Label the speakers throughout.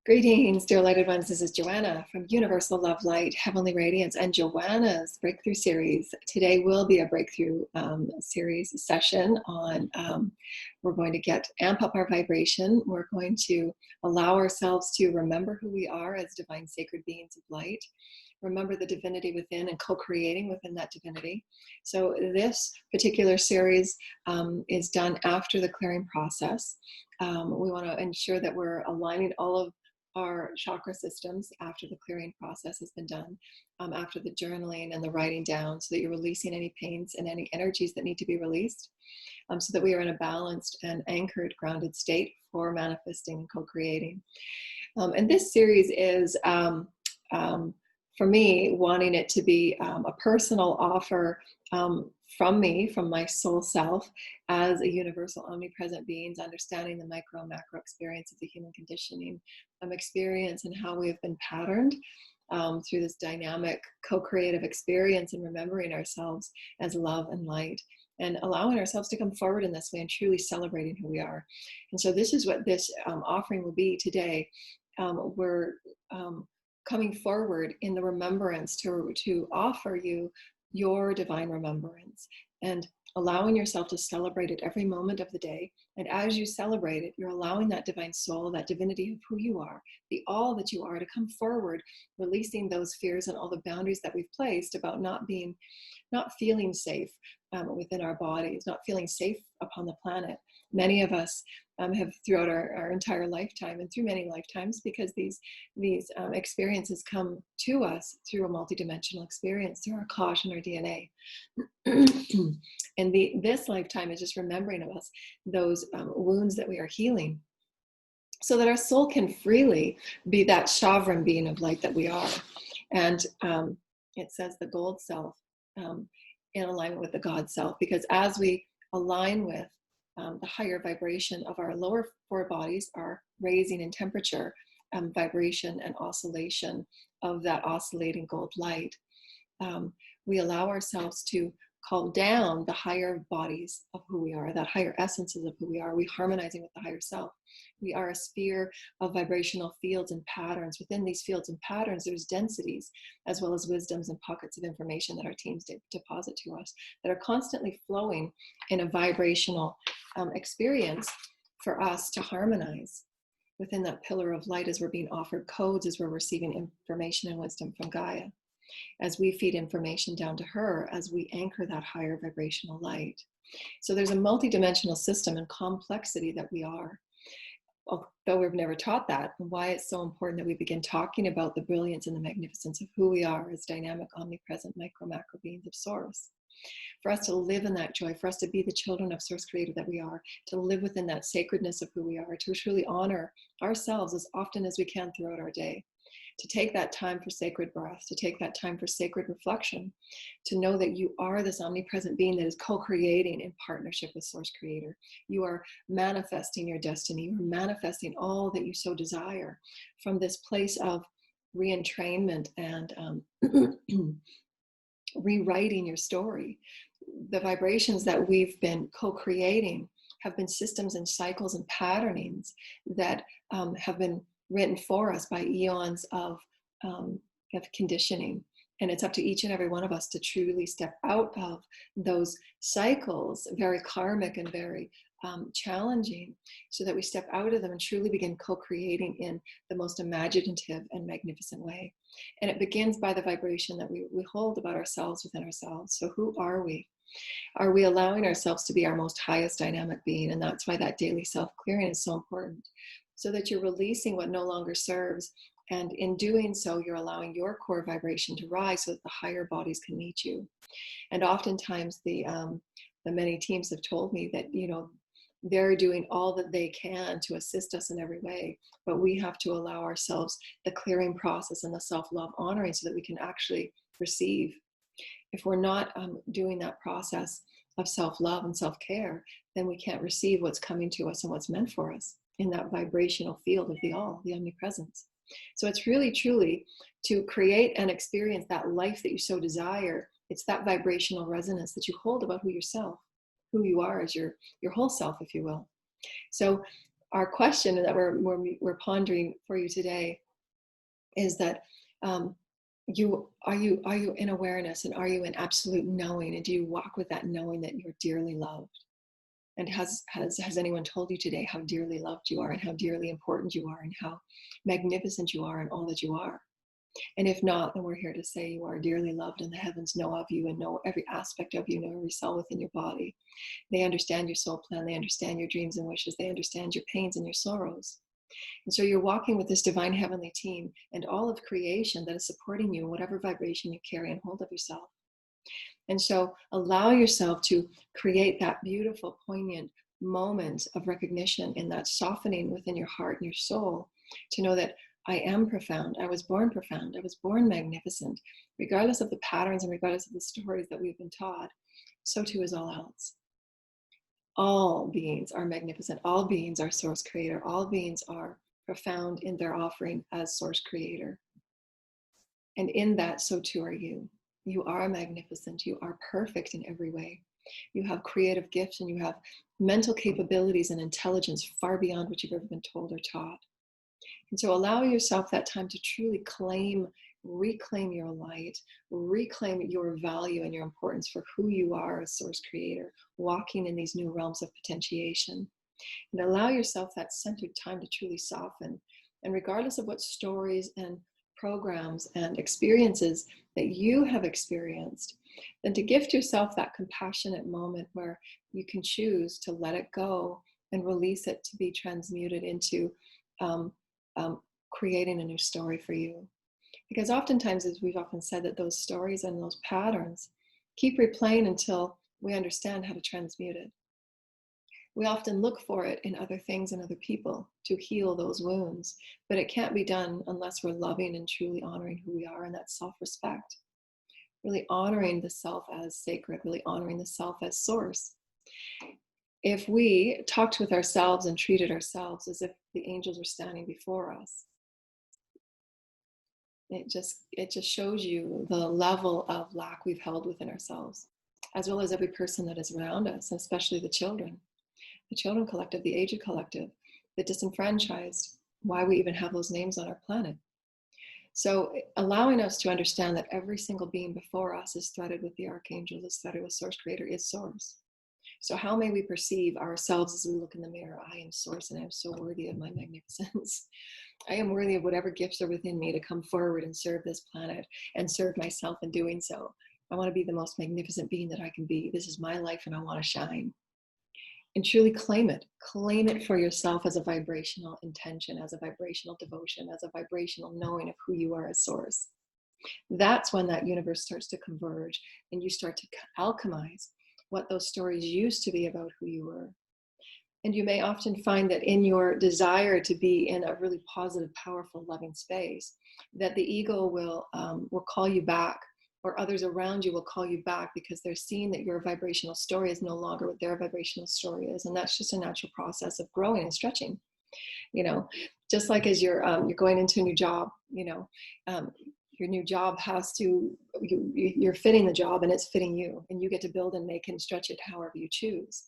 Speaker 1: Greetings, dear lighted ones. This is Joanna from Universal Love Light, Heavenly Radiance, and Joanna's Breakthrough Series. Today will be a breakthrough series session on, we're going to amp up our vibration. We're going to allow ourselves to remember who we are as divine sacred beings of light. Remember the divinity within and co-creating within that divinity. So this particular series is done after the clearing process. We want to ensure that we're aligning all of our chakra systems after the clearing process has been done, after the journaling and the writing down, so that you're releasing any pains and any energies that need to be released, so that we are in a balanced and anchored, grounded state for manifesting and co-creating. And this series is, for me, wanting it to be a personal offer from me, from my soul self, as a universal omnipresent beings, understanding the micro and macro experience of the human conditioning experience and how we have been patterned through this dynamic co-creative experience, and remembering ourselves as love and light, and allowing ourselves to come forward in this way and truly celebrating who we are. And so this is what this offering will be today. We're coming forward in the remembrance to offer you your divine remembrance, and allowing yourself to celebrate it every moment of the day. And as you celebrate it, you're allowing that divine soul, that divinity of who you are, the all that you are, to come forward, releasing those fears and all the boundaries that we've placed about not feeling safe within our bodies, not feeling safe upon the planet. Many of us have, throughout our entire lifetime, and through many lifetimes, because these experiences come to us through a multidimensional experience, through our Kosh and our DNA. And this lifetime is just remembering of us those wounds that we are healing, so that our soul can freely be that sovereign being of light that we are. And it says the gold self in alignment with the God self, because as we align with the higher vibration of our lower four bodies, are raising in temperature, vibration and oscillation of that oscillating gold light, we allow ourselves to call down the higher bodies of who we are, that higher essences of who we are. We harmonizing with the higher self. We are a sphere of vibrational fields and patterns. Within these fields and patterns, there's densities, as well as wisdoms and pockets of information that our teams deposit to us, that are constantly flowing in a vibrational experience for us to harmonize within that pillar of light, as we're being offered codes, as we're receiving information and wisdom from Gaia, as we feed information down to her, as we anchor that higher vibrational light. So there's a multidimensional system and complexity that we are. Although we've never taught that, and why it's so important that we begin talking about the brilliance and the magnificence of who we are as dynamic, omnipresent, micro-macro beings of Source. For us to live in that joy, for us to be the children of Source Creator that we are, to live within that sacredness of who we are, to truly honor ourselves as often as we can throughout our day, to take that time for sacred breath, to take that time for sacred reflection, to know that you are this omnipresent being that is co-creating in partnership with Source Creator. You are manifesting your destiny. You're manifesting all that you so desire from this place of re-entrainment and rewriting your story. The vibrations that we've been co-creating have been systems and cycles and patternings that have been written for us by eons of conditioning. And it's up to each and every one of us to truly step out of those cycles, very karmic and very challenging, so that we step out of them and truly begin co-creating in the most imaginative and magnificent way. And it begins by the vibration that we hold about ourselves within ourselves. So who are we? Are we allowing ourselves to be our most highest dynamic being? And that's why that daily self-clearing is so important, so that you're releasing what no longer serves. And in doing so, you're allowing your core vibration to rise so that the higher bodies can meet you. And oftentimes the many teams have told me that, they're doing all that they can to assist us in every way, but we have to allow ourselves the clearing process and the self-love honoring, so that we can actually receive. If we're not doing that process of self-love and self-care, then we can't receive what's coming to us and what's meant for us in that vibrational field of the all, the omnipresence. So it's really, truly to create and experience that life that you so desire. It's that vibrational resonance that you hold about who you are as your whole self, if you will. So our question that we're pondering for you today is that are you in awareness, and are you in absolute knowing, and do you walk with that knowing that you're dearly loved? And has anyone told you today how dearly loved you are, and how dearly important you are, and how magnificent you are, and all that you are? And if not, then we're here to say you are dearly loved, and the heavens know of you and know every aspect of you, know every cell within your body. They understand your soul plan. They understand your dreams and wishes. They understand your pains and your sorrows. And so you're walking with this divine heavenly team and all of creation that is supporting you in whatever vibration you carry and hold of yourself. And so allow yourself to create that beautiful, poignant moment of recognition in that softening within your heart and your soul, to know that I am profound. I was born profound. I was born magnificent. Regardless of the patterns and regardless of the stories that we've been taught, so too is all else. All beings are magnificent. All beings are source creator. All beings are profound in their offering as source creator. And in that, so too are you. You are magnificent. You are perfect in every way. You have creative gifts, and you have mental capabilities and intelligence far beyond what you've ever been told or taught. And so allow yourself that time to truly reclaim your light, reclaim your value and your importance for who you are as source creator, walking in these new realms of potentiation. And allow yourself that centered time to truly soften. And regardless of what stories and programs and experiences that you have experienced, then to gift yourself that compassionate moment where you can choose to let it go and release it to be transmuted into creating a new story for you. Because oftentimes, as we've often said, that those stories and those patterns keep replaying until we understand how to transmute it. We often look for it in other things and other people to heal those wounds, but it can't be done unless we're loving and truly honoring who we are, and that's self-respect. Really honoring the self as sacred, really honoring the self as source. If we talked with ourselves and treated ourselves as if the angels were standing before us, it just shows you the level of lack we've held within ourselves, as well as every person that is around us, and especially the children collective, the aged collective, the disenfranchised, why we even have those names on our planet. So allowing us to understand that every single being before us is threaded with the archangels, is threaded with source creator, is source. So how may we perceive ourselves as we look in the mirror? I am source, and I am so worthy of my magnificence. I am worthy of whatever gifts are within me to come forward and serve this planet and serve myself in doing so. I want to be the most magnificent being that I can be. This is my life, and I want to shine. And truly claim it. Claim it for yourself as a vibrational intention, as a vibrational devotion, as a vibrational knowing of who you are as source. That's when that universe starts to converge, and you start to alchemize what those stories used to be about who you were. And you may often find that in your desire to be in a really positive, powerful, loving space, that the ego will call you back, or others around you will call you back, because they're seeing that your vibrational story is no longer what their vibrational story is. And that's just a natural process of growing and stretching. Just like as you're going into a new job, your new job you're fitting the job, and it's fitting you, and you get to build and make and stretch it however you choose.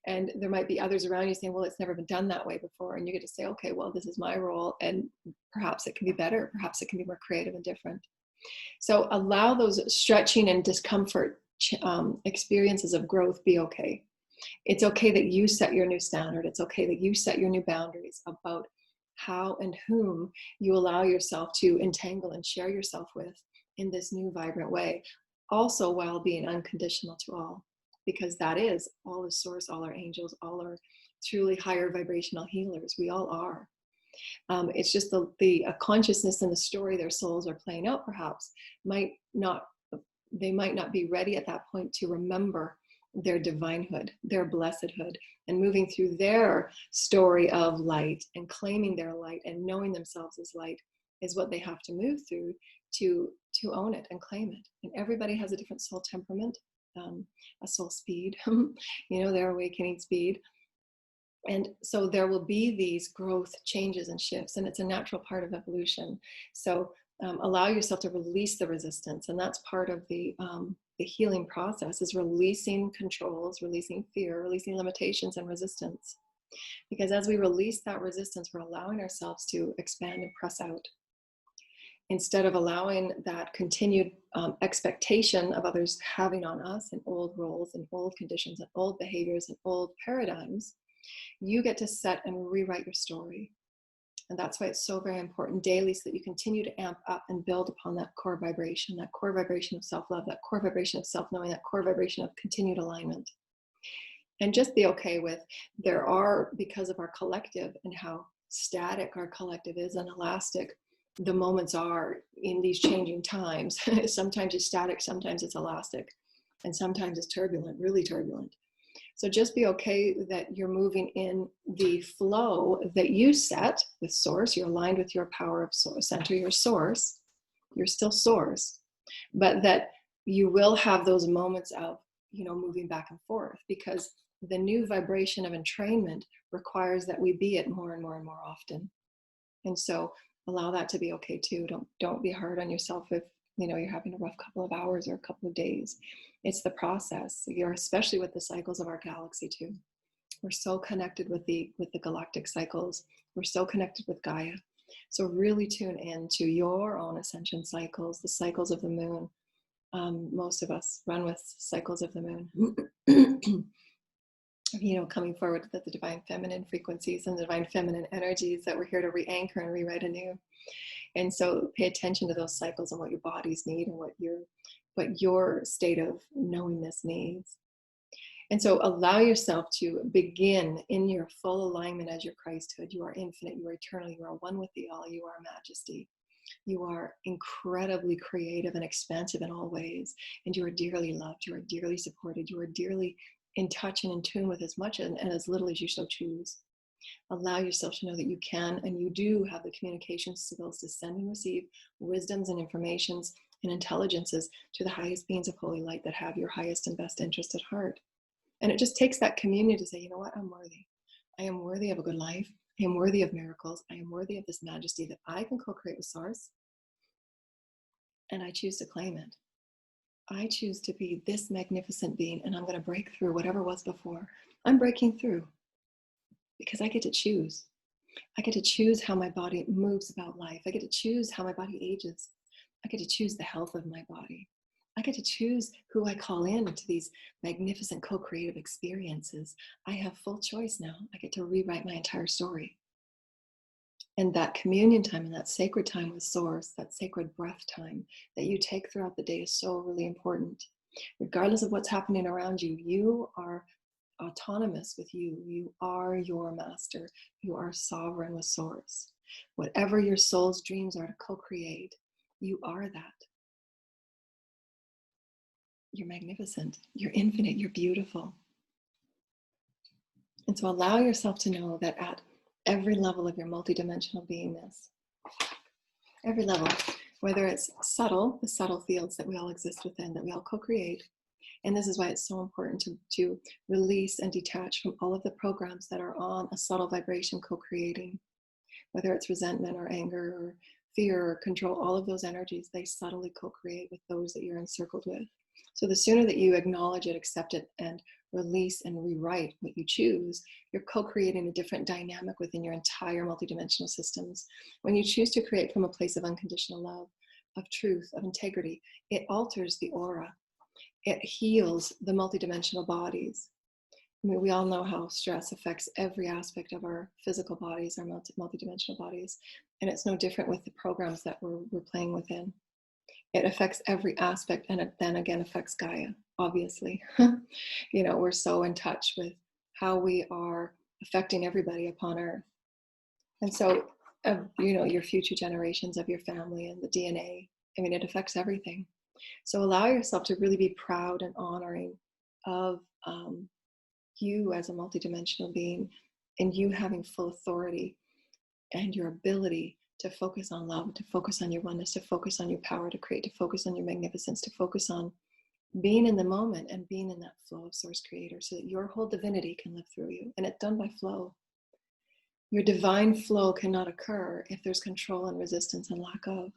Speaker 1: And there might be others around you saying, well, it's never been done that way before. And you get to say, okay, well, this is my role, and perhaps it can be better. Perhaps it can be more creative and different. So allow those stretching and discomfort experiences of growth be okay. It's okay that you set your new standard. It's okay that you set your new boundaries about how and whom you allow yourself to entangle and share yourself with in this new vibrant way, also while being unconditional to all, because that is all is source, all our angels, all our truly higher vibrational healers. We all are. It's just the consciousness and the story their souls are playing out perhaps might not be ready at that point to remember their divinehood, their blessedhood, and moving through their story of light and claiming their light and knowing themselves as light is what they have to move through to own it and claim it. And everybody has a different soul temperament, a soul speed, their awakening speed. And so there will be these growth changes and shifts, and it's a natural part of evolution. So allow yourself to release the resistance, and that's part of the healing process, is releasing controls, releasing fear, releasing limitations and resistance. Because as we release that resistance, we're allowing ourselves to expand and press out. Instead of allowing that continued expectation of others having on us in old roles and old conditions and old behaviors and old paradigms, you get to set and rewrite your story. And that's why it's so very important daily, so that you continue to amp up and build upon that core vibration of self-love, that core vibration of self-knowing, that core vibration of continued alignment. And just be okay with, there are, because of our collective and how static our collective is and elastic, the moments are in these changing times. Sometimes it's static, sometimes it's elastic, and sometimes it's turbulent, really turbulent. So just be okay that you're moving in the flow that you set with source. You're aligned with your power of source, center your source. You're still source, but that you will have those moments of, moving back and forth, because the new vibration of entrainment requires that we be it more and more and more often. And so allow that to be okay too. Don't be hard on yourself if you're having a rough couple of hours or a couple of days. It's the process. You're, especially with the cycles of our galaxy too. We're so connected with the galactic cycles. We're so connected with Gaia. So really tune in to your own ascension cycles, the cycles of the moon. Most of us run with cycles of the moon. Coming forward with the divine feminine frequencies and the divine feminine energies that we're here to re-anchor and rewrite anew. And so pay attention to those cycles and what your bodies need and what your state of knowingness needs. And so allow yourself to begin in your full alignment as your Christhood. You are infinite, you are eternal, you are one with the all, you are majesty. You are incredibly creative and expansive in all ways, and you are dearly loved, you are dearly supported, you are dearly in touch and in tune with as much and as little as you so choose. Allow yourself to know that you can and you do have the communication skills to send and receive wisdoms and informations and intelligences to the highest beings of holy light that have your highest and best interest at heart. And it just takes that communion to say, you know what, I'm worthy. I am worthy of a good life. I am worthy of miracles. I am worthy of this majesty that I can co-create with Source. And I choose to claim it. I choose to be this magnificent being, and I'm going to break through whatever was before. I'm breaking through because I get to choose. I get to choose how my body moves about life. I get to choose how my body ages. I get to choose the health of my body. I get to choose who I call in to these magnificent co-creative experiences. I have full choice now. I get to rewrite my entire story. And that communion time and that sacred time with Source, that sacred breath time that you take throughout the day is so really important. Regardless of what's happening around you, you are autonomous with you. You are your master. You are sovereign with Source. Whatever your soul's dreams are to co-create, you are that. You're magnificent. You're infinite. You're beautiful. And so allow yourself to know that at every level of your multidimensional beingness, every level, whether it's subtle, the subtle fields that we all exist within, that we all co-create. And this is why it's so important to release and detach from all of the programs that are on a subtle vibration co-creating, whether it's resentment or anger or fear or control, all of those energies, they subtly co-create with those that you're encircled with. So the sooner that you acknowledge it, accept it, and release and rewrite what you choose, you're co-creating a different dynamic within your entire multidimensional systems. When you choose to create from a place of unconditional love, of truth, of integrity, it alters the aura. It heals the multidimensional bodies. I mean, we all know how stress affects every aspect of our physical bodies, our multidimensional bodies, and it's no different with the programs that we're playing within. It affects every aspect, and it then again affects Gaia, obviously. We're so in touch with how we are affecting everybody upon Earth. And so, your future generations of your family and the DNA, it affects everything. So allow yourself to really be proud and honoring of you as a multidimensional being, and you having full authority and your ability to focus on love, to focus on your oneness, to focus on your power to create, to focus on your magnificence, to focus on being in the moment and being in that flow of Source Creator, so that your whole divinity can live through you. And it's done by flow. Your divine flow cannot occur if there's control and resistance and lack of.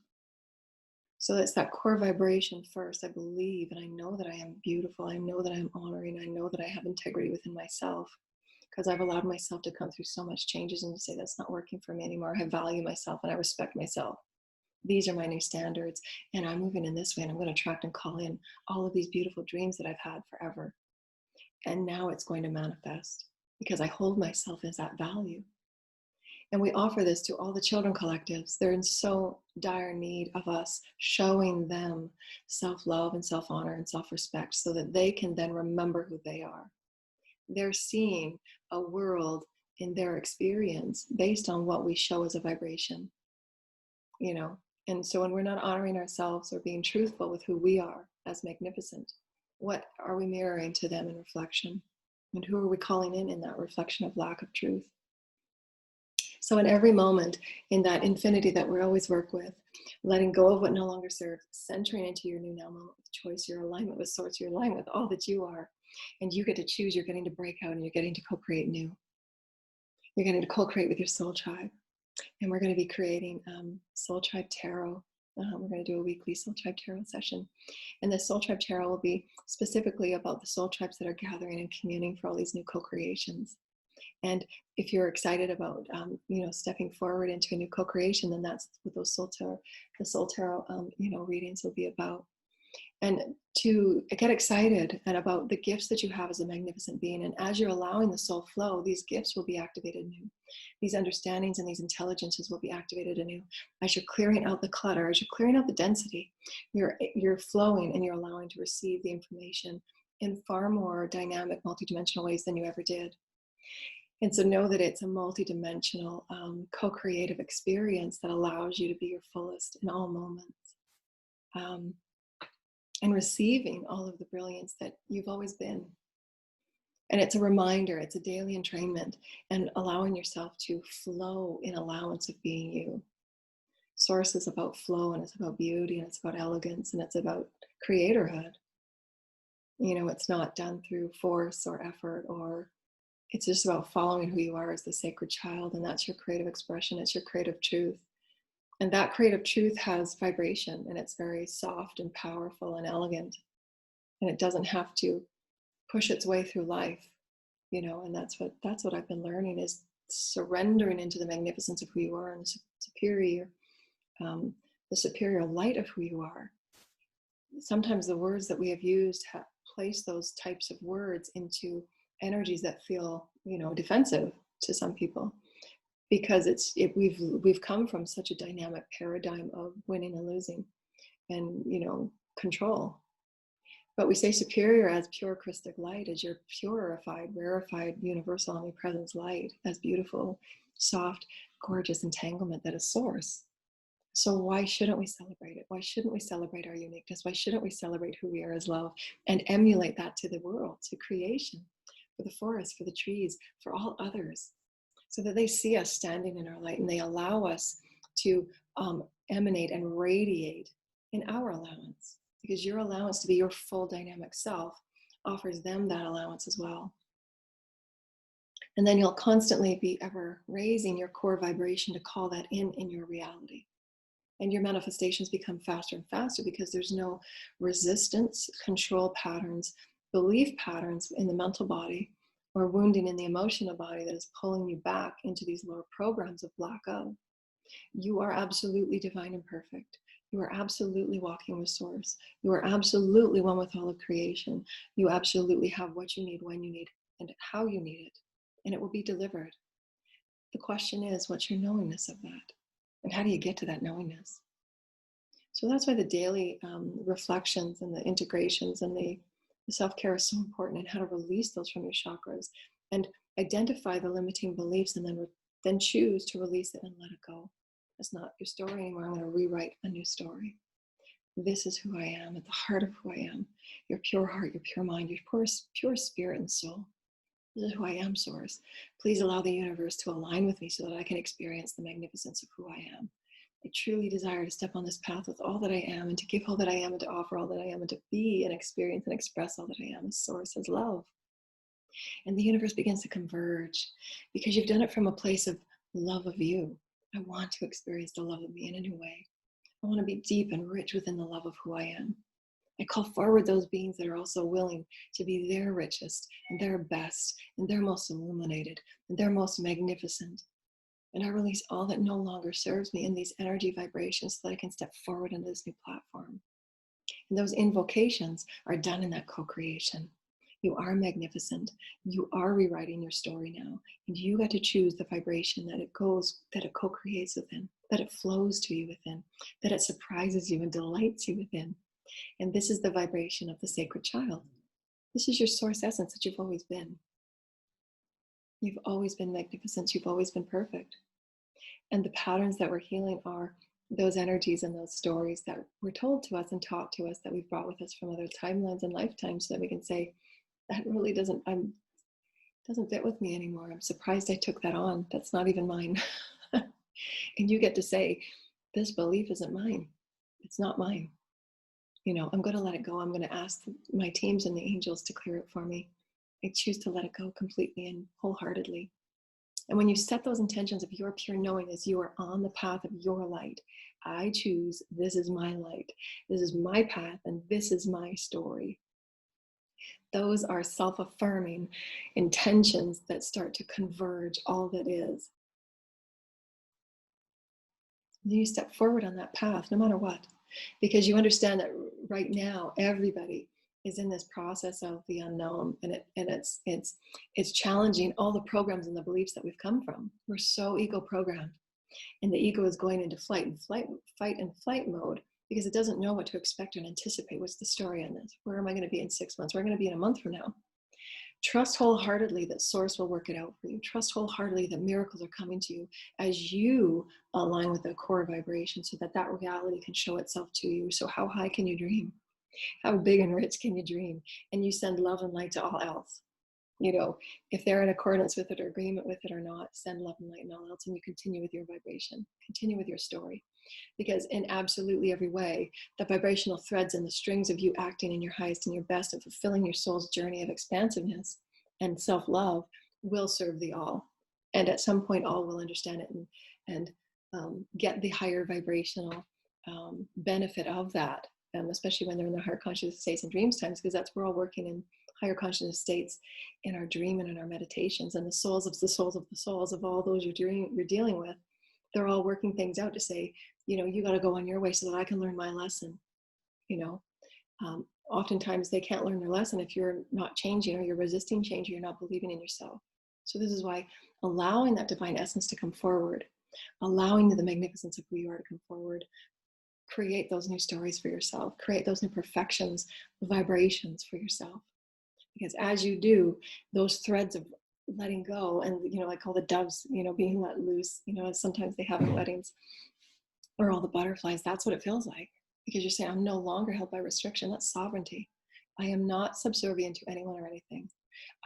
Speaker 1: So it's that core vibration first. I believe and I know that I am beautiful. I know that I'm honoring. I know that I have integrity within myself. because I've allowed myself to come through so much changes and to say that's not working for me anymore. I value myself and I respect myself. These are my new standards, and I'm moving in this way, and I'm going to attract and call in all of these beautiful dreams that I've had forever. And now it's going to manifest because I hold myself as that value. And we offer this to all the children collectives. They're in so dire need of us showing them self-love and self-honor and self-respect so that they can then remember who they are. They're seeing a world in their experience based on what we show as a vibration, you know. And so when we're not honoring ourselves or being truthful with who we are as magnificent, what are we mirroring to them in reflection? And who are we calling in that reflection of lack of truth? So in every moment, in that infinity that we always work with, letting go of what no longer serves, centering into your new now moment with choice, your alignment with source, your alignment with all that you are. And you get to choose, you're getting to break out and you're getting to co-create new. You're getting to co-create with your soul tribe. And we're going to be creating Soul Tribe Tarot. We're going to do a weekly Soul Tribe Tarot session. And the Soul Tribe Tarot will be specifically about the soul tribes that are gathering and communing for all these new co-creations. And if you're excited about, stepping forward into a new co-creation, then that's what those the Soul Tarot, readings will be about. And to get excited and about the gifts that you have as a magnificent being. And as you're allowing the soul flow, these gifts will be activated anew. These understandings and these intelligences will be activated anew. As you're clearing out the clutter, as you're clearing out the density, you're flowing and you're allowing to receive the information in far more dynamic, multidimensional ways than you ever did. And so know that it's a multidimensional, co-creative experience that allows you to be your fullest in all moments. And receiving all of the brilliance that you've always been. And it's a reminder, it's a daily entrainment, and allowing yourself to flow in allowance of being you. Source is about flow, and it's about beauty, and it's about elegance, and it's about creatorhood. You know, it's not done through force or effort, or it's just about following who you are as the sacred child, and that's your creative expression, it's your creative truth. And that creative truth has vibration, and it's very soft and powerful and elegant. And it doesn't have to push its way through life, and that's what I've been learning, is surrendering into the magnificence of who you are and the superior light of who you are. Sometimes the words that we have used have placed those types of words into energies that feel, defensive to some people. Because we've come from such a dynamic paradigm of winning and losing and, control. But we say superior as pure Christic light, as your purified, rarefied, universal omnipresence light, as beautiful, soft, gorgeous entanglement that is source. So why shouldn't we celebrate it? Why shouldn't we celebrate our uniqueness? Why shouldn't we celebrate who we are as love and emulate that to the world, to creation, for the forest, for the trees, for all others? So that they see us standing in our light and they allow us to emanate and radiate in our allowance, because your allowance to be your full dynamic self offers them that allowance as well. And then you'll constantly be ever raising your core vibration to call that in your reality. And your manifestations become faster and faster because there's no resistance, control patterns, belief patterns in the mental body, or wounding in the emotional body that is pulling you back into these lower programs of lack of. You are absolutely divine and perfect. You are absolutely walking with source. You are absolutely one with all of creation. You absolutely have what you need, when you need, and how you need it. And it will be delivered. The question is, what's your knowingness of that? And how do you get to that knowingness? So that's why the daily reflections and the integrations and the self-care is so important, and how to release those from your chakras and identify the limiting beliefs, and then choose to release it and let it go. It's not your story anymore. I'm going to rewrite a new story. This is who I am, at the heart of who I am. Your pure heart, your pure mind, your pure spirit and soul. This is who I am, source. Please allow the universe to align with me so that I can experience the magnificence of who I am. I truly desire to step on this path with all that I am, and to give all that I am, and to offer all that I am, and to be and experience and express all that I am as source, as love. And the universe begins to converge because you've done it from a place of love of you. I want to experience the love of me in a new way. I want to be deep and rich within the love of who I am. I call forward those beings that are also willing to be their richest and their best and their most illuminated and their most magnificent. And I release all that no longer serves me in these energy vibrations so that I can step forward into this new platform. And those invocations are done in that co-creation. You are magnificent. You are rewriting your story now. And you got to choose the vibration that it goes, that it co-creates within, that it flows to you within, that it surprises you and delights you within. And this is the vibration of the sacred child. This is your source essence that you've always been. You've always been magnificent. You've always been perfect. And the patterns that we're healing are those energies and those stories that were told to us and taught to us that we've brought with us from other timelines and lifetimes, so that we can say, that really doesn't fit with me anymore. I'm surprised I took that on. That's not even mine. And you get to say, this belief isn't mine. It's not mine. You know, I'm going to let it go. I'm going to ask my teams and the angels to clear it for me. I choose to let it go completely and wholeheartedly. And when you set those intentions of your pure knowing as you are on the path of your light, I choose, this is my light, this is my path, and this is my story. Those are self-affirming intentions that start to converge all that is. You step forward on that path no matter what, because you understand that right now everybody is in this process of the unknown, and it's challenging all the programs and the beliefs that we've come from. We're so ego programmed, and the ego is going into fight and flight mode because it doesn't know what to expect and anticipate. What's the story on this? Where am I going to be in 6 months? Where am I going to be in a month from now? Trust wholeheartedly that source will work it out for you. Trust wholeheartedly that miracles are coming to you as you align with the core vibration, so that that reality can show itself to you. So how high can you dream? How big and rich can you dream? And you send love and light to all else. You know, if they're in accordance with it or agreement with it or not, send love and light and all else, and you continue with your vibration, continue with your story. Because in absolutely every way, the vibrational threads and the strings of you acting in your highest and your best and fulfilling your soul's journey of expansiveness and self-love will serve the all. And at some point, all will understand it and get the higher vibrational benefit of that, especially when they're in their higher consciousness states and dreams times, because that's, we're all working in higher consciousness states in our dream and in our meditations, and the souls of the souls of the souls of all those you're dealing with, they're all working things out to say, you know, you got to go on your way so that I can learn my lesson. You know, oftentimes they can't learn their lesson if you're not changing, or you're resisting change, or you're not believing in yourself. So this is why allowing that divine essence to come forward, allowing the magnificence of who you are to come forward, create those new stories for yourself, create those new perfections, vibrations for yourself. Because as you do, those threads of letting go, and, you know, like all the doves, you know, being let loose, you know, as sometimes they have at weddings, or all the butterflies, that's what it feels like. Because you're saying, I'm no longer held by restriction. That's sovereignty. I am not subservient to anyone or anything.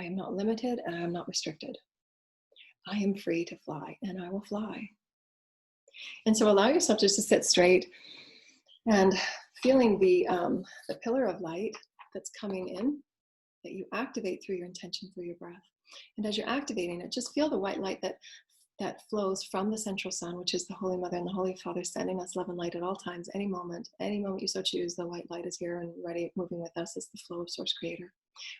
Speaker 1: I am not limited, and I am not restricted. I am free to fly, and I will fly. And so allow yourself just to sit straight and feeling the pillar of light that's coming in, that you activate through your intention, through your breath. And as you're activating it, just feel the white light that flows from the central sun, which is the Holy Mother and the Holy Father, sending us love and light at all times, any moment you so choose. The white light is here and ready, moving with us as the flow of Source Creator.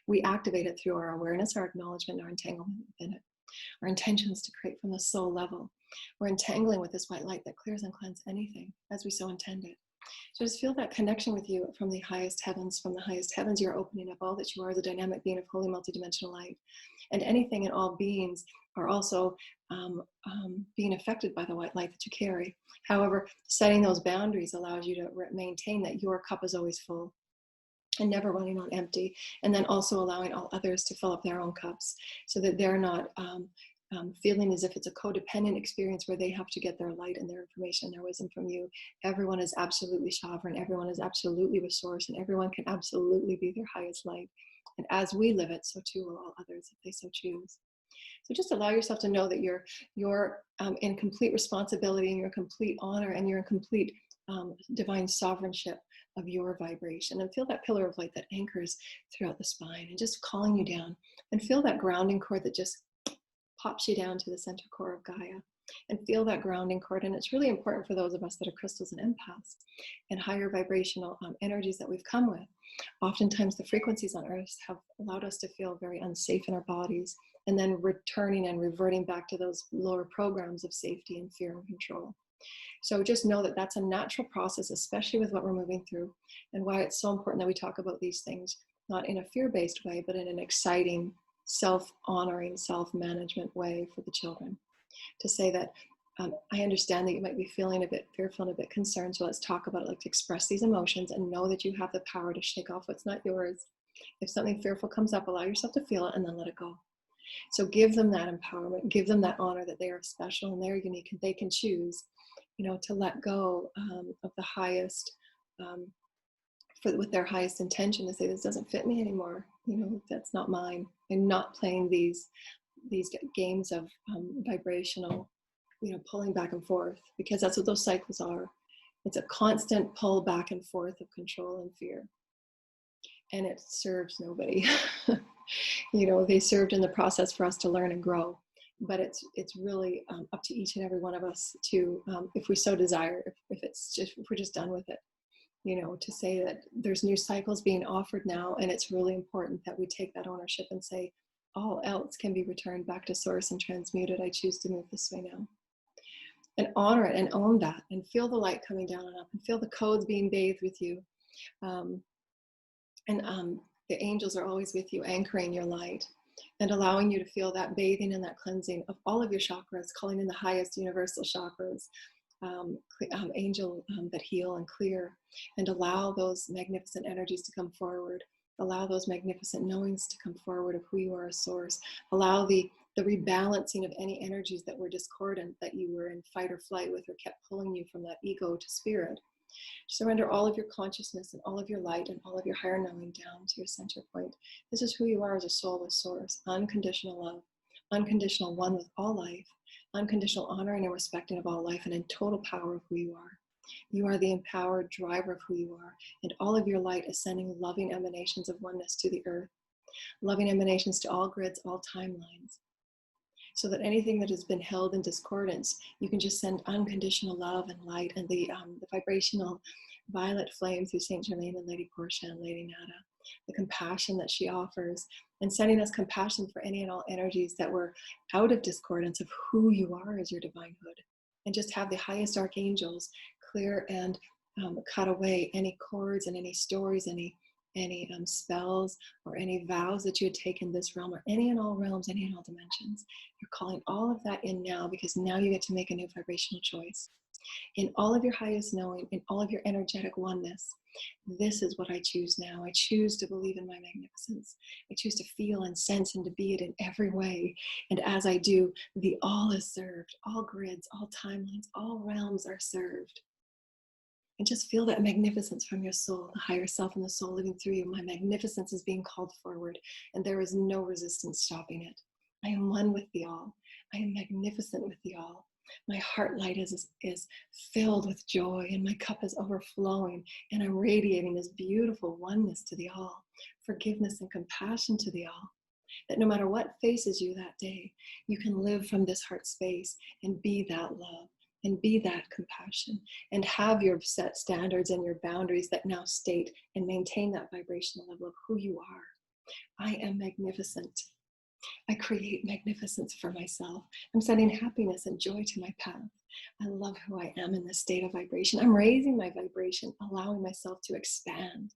Speaker 1: We activate it through our awareness, our acknowledgement, our entanglement within it, our intentions to create from the soul level. We're entangling with this white light that clears and cleanses anything as we so intended. So just feel that connection with you from the highest heavens. From the highest heavens, you're opening up all that you are, the dynamic being of holy multidimensional light. And anything and all beings are also being affected by the white light that you carry. However, setting those boundaries allows you to maintain that your cup is always full and never running on empty. And then also allowing all others to fill up their own cups, so that they're not feeling as if it's a codependent experience where they have to get their light and their information and their wisdom from you. Everyone is absolutely sovereign. Everyone is absolutely with source, and everyone can absolutely be their highest light. And as we live it, so too will all others if they so choose. So just allow yourself to know that you're in complete responsibility, and you're in complete honor, and you're in complete divine sovereignship of your vibration. And feel that pillar of light that anchors throughout the spine and just calling you down. And feel that grounding cord that just pops you down to the center core of Gaia. and feel that grounding cord. And it's really important for those of us that are crystals and empaths and higher vibrational energies that we've come with. Oftentimes the frequencies on earth have allowed us to feel very unsafe in our bodies, and then returning and reverting back to those lower programs of safety and fear and control. So just know that that's a natural process, especially with what we're moving through, and why it's so important that we talk about these things, not in a fear-based way, but in an exciting, self-honoring, self-management way for the children. To say that, I understand that you might be feeling a bit fearful and a bit concerned, so let's talk about it, like to express these emotions and know that you have the power to shake off what's not yours. If something fearful comes up, allow yourself to feel it and then let it go. So give them that empowerment, give them that honor that they are special and they're unique and they can choose, to let go of the highest, with their highest intention, to say, this doesn't fit me anymore, that's not mine. And not playing these games of vibrational, pulling back and forth, because that's what those cycles are. It's a constant pull back and forth of control and fear. And it serves nobody. They served in the process for us to learn and grow. But it's really up to each and every one of us to, if we so desire, if we're just done with it, to say that there's new cycles being offered now, and it's really important that we take that ownership and say, all else can be returned back to source and transmuted. I choose to move this way now. And honor it and own that, and feel the light coming down and up, and feel the codes being bathed with you. The angels are always with you, anchoring your light and allowing you to feel that bathing and that cleansing of all of your chakras, calling in the highest universal chakras, angel that heal and clear, and allow those magnificent energies to come forward. Allow those magnificent knowings to come forward of who you are as source. Allow the rebalancing of any energies that were discordant, that you were in fight or flight with, or kept pulling you from that ego to spirit. Surrender all of your consciousness and all of your light and all of your higher knowing down to your center point. This is who you are as a soul with source. Unconditional love, unconditional one with all life, unconditional honoring and respecting of all life, and in total power of who you are. You are the empowered driver of who you are, and all of your light ascending loving emanations of oneness to the earth, loving emanations to all grids, all timelines. So that anything that has been held in discordance, you can just send unconditional love and light, and the vibrational violet flame through Saint Germain and Lady Portia and Lady Nada, the compassion that she offers, and sending us compassion for any and all energies that were out of discordance of who you are as your divinehood. And just have the highest archangels clear and cut away any cords and any stories, any spells or any vows that you had taken this realm, or any and all realms, any and all dimensions. You're calling all of that in now, because now you get to make a new vibrational choice. In all of your highest knowing, in all of your energetic oneness, this is what I choose now. I choose to believe in my magnificence. I choose to feel and sense and to be it in every way. And as I do, the all is served. All grids, all timelines, all realms are served. And just feel that magnificence from your soul, the higher self and the soul living through you. My magnificence is being called forward, and there is no resistance stopping it. I am one with the all. I am magnificent with the all. My heart light is filled with joy, and my cup is overflowing, and I'm radiating this beautiful oneness to the all, forgiveness and compassion to the all. That no matter what faces you that day, you can live from this heart space and be that love and be that compassion, and have your set standards and your boundaries that now state and maintain that vibrational level of who you are. I am magnificent. I create magnificence for myself. I'm sending happiness and joy to my path. I love who I am in this state of vibration. I'm raising my vibration, allowing myself to expand.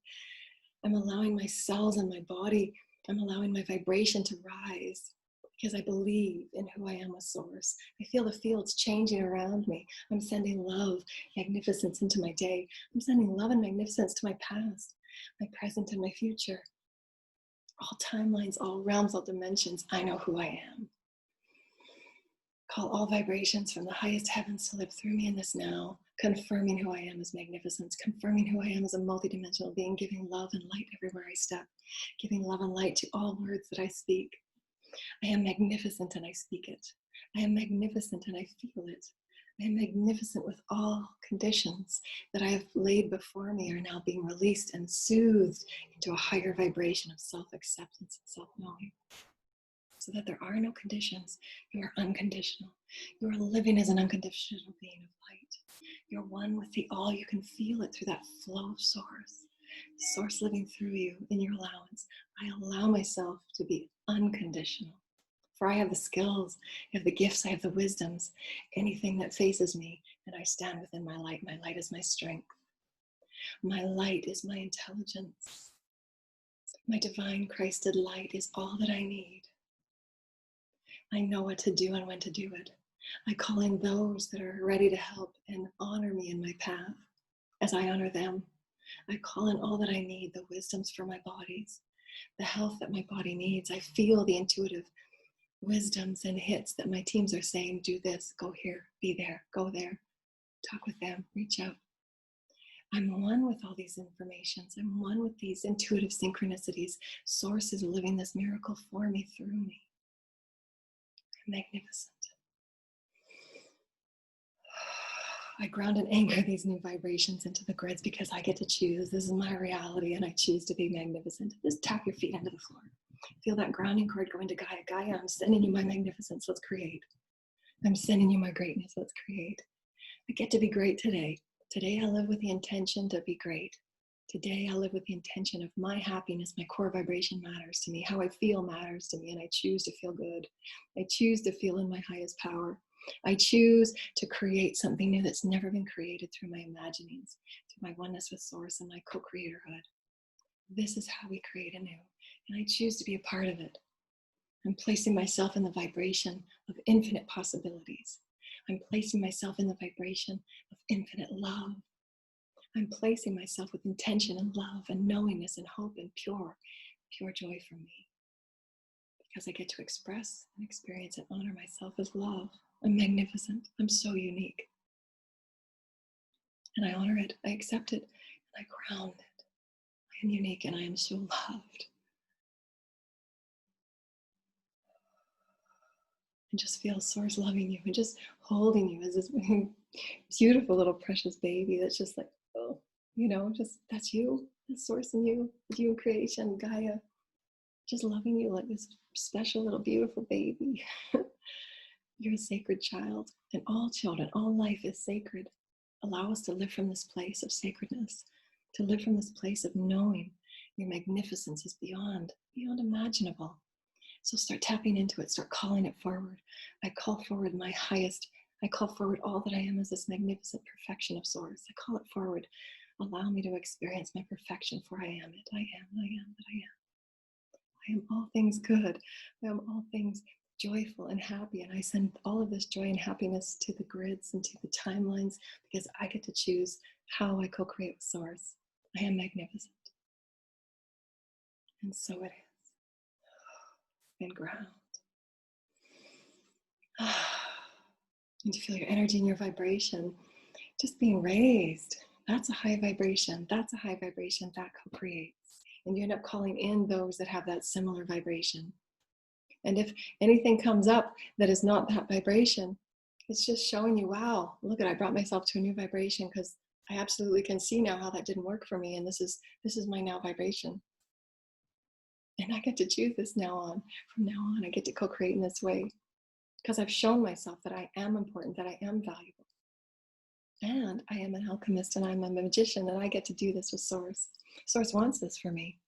Speaker 1: I'm allowing my cells and my body, I'm allowing my vibration to rise, because I believe in who I am as source. I feel the fields changing around me. I'm sending love, magnificence into my day. I'm sending love and magnificence to my past, my present, and my future. All timelines, all realms, all dimensions, I know who I am. Call all vibrations from the highest heavens to live through me in this now, confirming who I am as magnificence, confirming who I am as a multidimensional being, giving love and light everywhere I step, giving love and light to all words that I speak. I am magnificent and I speak it. I am magnificent and I feel it. I am magnificent with all conditions that I have laid before me are now being released and soothed into a higher vibration of self-acceptance and self-knowing. so that there are no conditions. You are unconditional. You are living as an unconditional being of light. You're one with the all. You can feel it through that flow of source. Source living through you in your allowance. I allow myself to be unconditional. For I have the skills, I have the gifts, I have the wisdoms. Anything that faces me, and I stand within my light. My light is my strength. My light is my intelligence. My divine Christed light is all that I need. I know what to do and when to do it. I call in those that are ready to help and honor me in my path. As I honor them, I call in all that I need, the wisdoms for my bodies, the health that my body needs. I feel the intuitive wisdoms and hits that my teams are saying, do this, go here, be there, go there, talk with them, reach out. I'm one with all these informations. I'm one with these intuitive synchronicities. Source is living this miracle for me, through me. I'm magnificent. I ground and anchor these new vibrations into the grids because I get to choose. This is my reality and I choose to be magnificent. Just tap your feet into the floor. Feel that grounding cord go into Gaia. Gaia, I'm sending you my magnificence. Let's create. I'm sending you my greatness. Let's create. I get to be great today. Today I live with the intention to be great. Today I live with the intention of my happiness. My core vibration matters to me. How I feel matters to me, and I choose to feel good. I choose to feel in my highest power. I choose to create something new that's never been created through my imaginings, through my oneness with Source and my co-creatorhood. This is how we create anew, and I choose to be a part of it. I'm placing myself in the vibration of infinite possibilities. I'm placing myself in the vibration of infinite love. I'm placing myself with intention and love and knowingness and hope and pure joy for me. Because I get to express and experience and honor myself as love. I'm magnificent. I'm so unique. And I honor it. I accept it. And I ground it. I am unique and I am so loved. And just feel Source loving you and just holding you as this beautiful little precious baby that's just like, oh, you know, just that's you, that's Source in you, you in creation, Gaia, just loving you like this special little beautiful baby. You're a sacred child, and all children, all life is sacred. Allow us to live from this place of sacredness, to live from this place of knowing your magnificence is beyond imaginable. So start tapping into it, start calling it forward. I call forward my highest, I call forward all that I am as this magnificent perfection of Source. I call it forward. Allow me to experience my perfection, for I am it. I am that I am. I am all things good. I am all things joyful and happy. And I send all of this joy and happiness to the grids and to the timelines because I get to choose how I co-create with Source. I am magnificent. And so it is. And ground. And to feel your energy and your vibration just being raised. That's a high vibration. That's a high vibration that co-creates. And you end up calling in those that have that similar vibration. And if anything comes up that is not that vibration, it's just showing you, wow, look at, I brought myself to a new vibration because I absolutely can see now how that didn't work for me. And this is my now vibration. And I get to choose this now on. From now on, I get to co-create in this way because I've shown myself that I am important, that I am valuable. And I am an alchemist and I'm a magician and I get to do this with Source. Source wants this for me.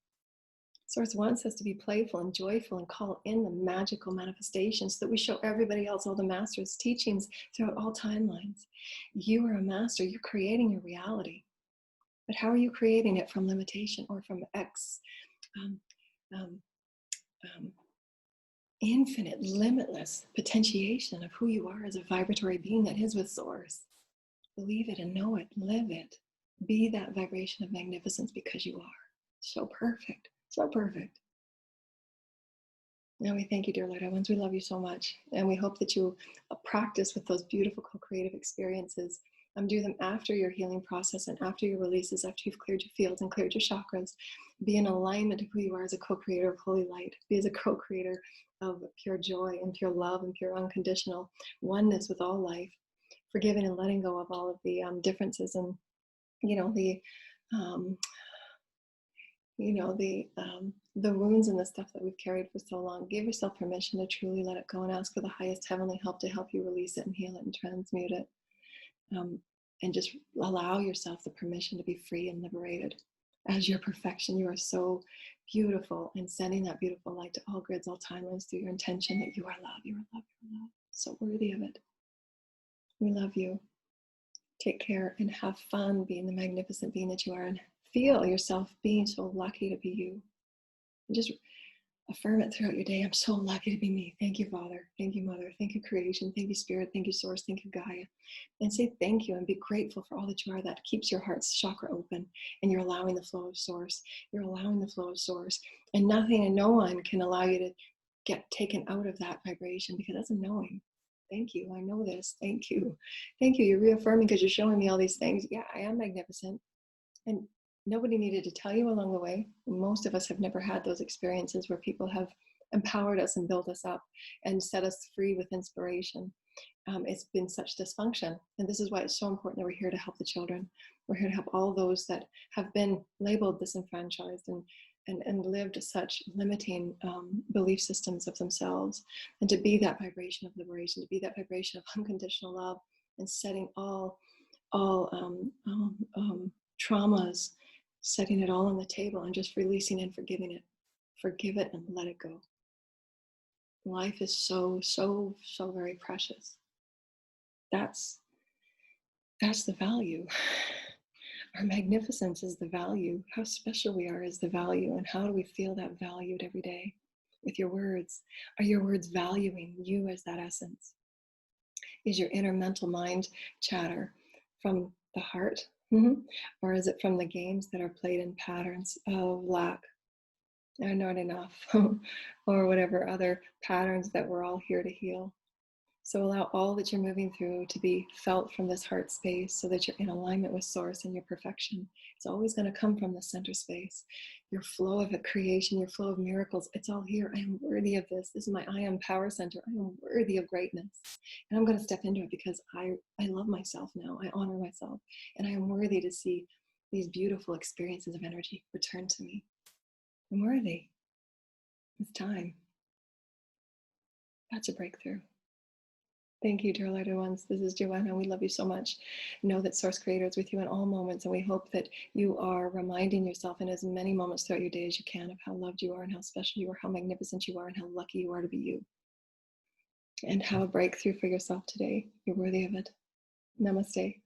Speaker 1: Source wants us to be playful and joyful and call in the magical manifestations so that we show everybody else all the master's teachings throughout all timelines. You are a master, you're creating your reality. But how are you creating it from limitation or from infinite, limitless potentiation of who you are as a vibratory being that is with Source? Believe it and know it, live it. Be that vibration of magnificence because you are. So perfect, so perfect. Now we thank you, dear Light Ones. We love you so much. And we hope that you practice with those beautiful co-creative experiences. Do them after your healing process and after your releases, after you've cleared your fields and cleared your chakras. Be in alignment of who you are as a co-creator of holy light. Be as a co-creator of pure joy and pure love and pure unconditional oneness with all life. Forgiving and letting go of all of the differences and, you know, the wounds and the stuff that we've carried for so long. Give yourself permission to truly let it go and ask for the highest heavenly help to help you release it and heal it and transmute it. And just allow yourself the permission to be free and liberated. As your perfection, you are so beautiful, and sending that beautiful light to all grids, all timelines through your intention that you are love, you are love, you are love. So worthy of it. We love you. Take care and have fun being the magnificent being that you are, and feel yourself being so lucky to be you. And just affirm it throughout your day. I'm so lucky to be me. Thank you, Father. Thank you, Mother. Thank you, Creation. Thank you, Spirit. Thank you, Source. Thank you, Gaia. And say thank you and be grateful for all that you are. That keeps your heart's chakra open, and you're allowing the flow of Source. You're allowing the flow of Source. And nothing and no one can allow you to get taken out of that vibration, because that's a knowing. Thank you. I know this. Thank you. Thank you. You're reaffirming because you're showing me all these things. Yeah, I am magnificent. And nobody needed to tell you along the way. Most of us have never had those experiences where people have empowered us and built us up and set us free with inspiration. It's been such dysfunction. And this is why it's so important that we're here to help the children. We're here to help all those that have been labeled disenfranchised and lived such limiting belief systems of themselves, and to be that vibration of liberation, to be that vibration of unconditional love, and setting all traumas, setting it all on the table and just releasing and forgiving it. Forgive it and let it go. Life is so, so, so very precious. That's the value. Our magnificence is the value. How special we are is the value. And how do we feel that valued every day? With your words. Are your words valuing you as that essence? Is your inner mental mind chatter from the heart? Or is it from the games that are played in patterns of lack, or not enough, or whatever other patterns that we're all here to heal? So allow all that you're moving through to be felt from this heart space, so that you're in alignment with Source and your perfection. It's always going to come from the center space. Your flow of creation, your flow of miracles, it's all here. I am worthy of this. This is my I am power center. I am worthy of greatness. And I'm going to step into it because I love myself now. I honor myself. And I am worthy to see these beautiful experiences of energy return to me. I'm worthy. It's time. That's a breakthrough. Thank you, dear lighted ones. This is Joanna. We love you so much. Know that Source Creator is with you in all moments, and we hope that you are reminding yourself in as many moments throughout your day as you can of how loved you are, and how special you are, how magnificent you are, and how lucky you are to be you. And have a breakthrough for yourself today. You're worthy of it. Namaste.